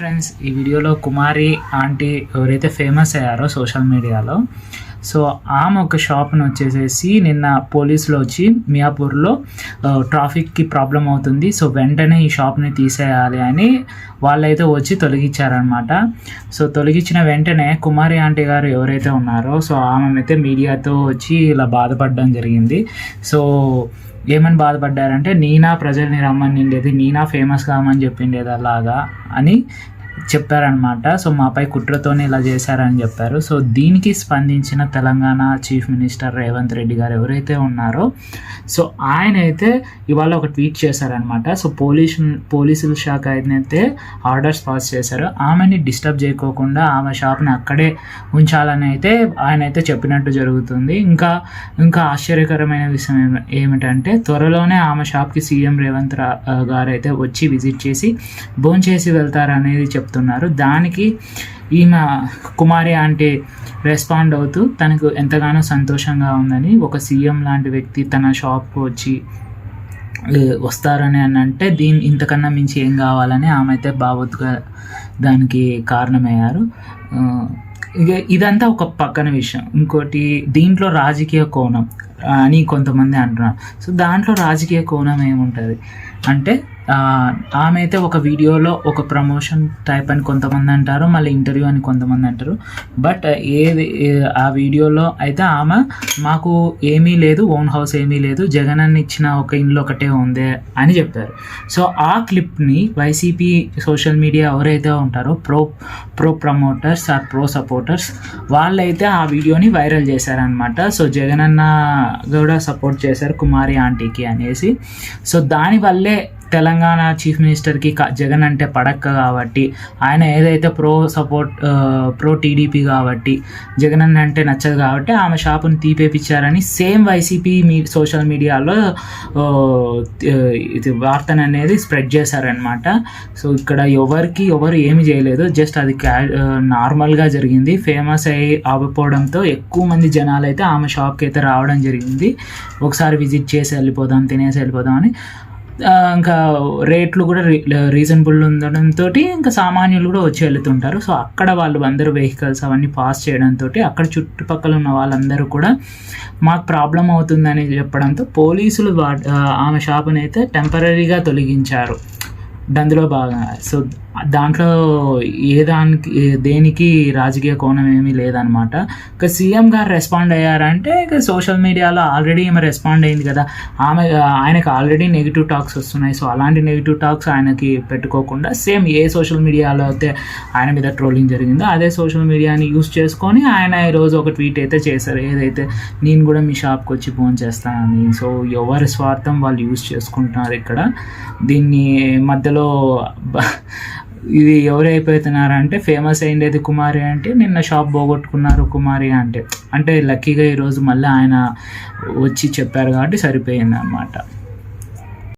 Friends, ఈ వీడియోలో కుమారి aunty ఎవరైతే ఫేమస్ అయ్యారో సోషల్ మీడియాలో, సో ఆమె ఒక షాప్ను వచ్చేసేసి నిన్న పోలీసులు వచ్చి మియాపూర్లో ట్రాఫిక్కి ప్రాబ్లం అవుతుంది, సో వెంటనే ఈ షాప్ని తీసేయాలి అని వాళ్ళైతే వచ్చి తొలగించారనమాట. సో తొలగించిన వెంటనే కుమారి ఆంటీ గారు ఎవరైతే ఉన్నారో, సో ఆమె అయితే మీడియాతో వచ్చి ఇలా బాధపడడం జరిగింది. సో ఏమని బాధపడ్డారంటే, నీనా ప్రజల్ని రమ్మనిండేది, నీనా ఫేమస్ కామని చెప్పిండేది అలాగా అని చెప్పారనమాట. సో మాపై కుట్రతోనే ఇలా చేశారని చెప్పారు. సో దీనికి స్పందించిన తెలంగాణ చీఫ్ మినిస్టర్ రేవంత్ రెడ్డి గారు ఎవరైతే ఉన్నారో, సో ఆయన అయితే ఇవాళ ఒక ట్వీట్ చేశారనమాట. సో పోలీసుల శాఖ అయితే ఆర్డర్స్ పాస్ చేశారు, ఆమెని డిస్టర్బ్ చేయకోకుండా ఆమె షాప్ని అక్కడే ఉంచాలని అయితే ఆయన అయితే చెప్పినట్టు జరుగుతుంది. ఇంకా ఆశ్చర్యకరమైన విషయం ఏమిటంటే, త్వరలోనే ఆమె షాప్కి సీఎం రేవంత్ గారు అయితే వచ్చి విజిట్ చేసి భోంచేసి వెళ్తారనేది చెప్తున్నారు. దానికి ఈమె కుమారి ఆంటీ రెస్పాండ్ అవుతూ తనకు ఎంతగానో సంతోషంగా ఉందని, ఒక సీఎం లాంటి వ్యక్తి తన షాప్కు వచ్చి వస్తారని అంటే ఇంతకన్నా మించి ఏం కావాలని ఆమె అయితే భావోద్గా దానికి కారణమయ్యారు. ఇదంతా ఒక పక్కన విషయం. ఇంకోటి, దీంట్లో రాజకీయ కోణం అని కొంతమంది అంటున్నారు. సో దాంట్లో రాజకీయ కోణం ఏముంటుంది అంటే, ఆమె అయితే ఒక వీడియోలో ఒక ప్రమోషన్ టైప్ అని కొంతమంది అంటారు, మళ్ళీ ఇంటర్వ్యూ అని కొంతమంది అంటారు. బట్ ఆ వీడియోలో అయితే ఆమె మాకు ఏమీ లేదు, ఓన్ హౌస్ ఏమీ లేదు, జగన్ అన్న ఇచ్చిన ఒక ఇల్లు ఒకటే ఉంది అని చెప్పారు. సో ఆ క్లిప్ని వైసీపీ సోషల్ మీడియా ఎవరైతే ఉంటారో pro promoters or pro supporters వాళ్ళైతే ఆ వీడియోని వైరల్ చేశారనమాట. సో జగన్ అన్న కూడా సపోర్ట్ చేశారు కుమారి ఆంటీకి అనేసి. సో దానివల్లే తెలంగాణ చీఫ్ మినిస్టర్కి జగన్ అంటే పడక్క కాబట్టి, ఆయన ఏదైతే ప్రో టీడీపీ కాబట్టి జగన్ అన్న అంటే నచ్చదు కాబట్టి ఆమె షాపుని తీపేపించారని సేమ్ వైసీపీ సోషల్ మీడియాలో ఇది వార్తను అనేది స్ప్రెడ్ చేశారనమాట. సో ఇక్కడ ఎవరు ఏమి చేయలేదు, జస్ట్ అది నార్మల్గా జరిగింది. ఫేమస్ అవ్వకపోవడంతో ఎక్కువ మంది జనాలు అయితే ఆమె షాప్కి అయితే రావడం జరిగింది. ఒకసారి విజిట్ చేసి వెళ్ళిపోదాం, తినేసి వెళ్ళిపోదాం అని. ఇంకా రేట్లు కూడా రీజనబుల్ ఉండడంతో ఇంకా సామాన్యులు కూడా వచ్చి వెళ్తుంటారు. సో అక్కడ వాళ్ళు అందరూ వెహికల్స్ అవన్నీ పాస్ చేయడంతో అక్కడ చుట్టుపక్కల ఉన్న వాళ్ళందరూ కూడా మాకు ప్రాబ్లం అవుతుందని చెప్పడంతో పోలీసులు ఆమె షాపుని అయితే టెంపరీగా తొలగించారు. అందులో భాగంగా సో దాంట్లో దేనికి రాజకీయ కోణం ఏమీ లేదనమాట. ఇక సీఎం గారు రెస్పాండ్ అయ్యారంటే, ఇక సోషల్ మీడియాలో ఆల్రెడీ ఈమె రెస్పాండ్ అయింది కదా, ఆయనకు ఆల్రెడీ నెగిటివ్ టాక్స్ వస్తున్నాయి. సో అలాంటి నెగిటివ్ టాక్స్ ఆయనకి పెట్టుకోకుండా సేమ్ ఏ సోషల్ మీడియాలో అయితే ఆయన మీద ట్రోలింగ్ జరిగిందో అదే సోషల్ మీడియాని యూస్ చేసుకొని ఆయన ఈరోజు ఒక ట్వీట్ అయితే చేశారు, ఏదైతే నేను కూడా మీ షాప్కి వచ్చి ఫోన్ చేస్తానని. సో ఎవరి స్వార్థం వాళ్ళు యూస్ చేసుకుంటున్నారు ఇక్కడ. దీన్ని మధ్యలో ఇది ఎవరైపోతున్నారంటే, ఫేమస్ అయిండేది కుమారి అంటే నిన్న షాప్ పోగొట్టుకున్నారు కుమారి అంటే లక్కీగా ఈరోజు మళ్ళీ ఆయన వచ్చి చెప్పారు కాబట్టి సరిపోయింది అన్నమాట.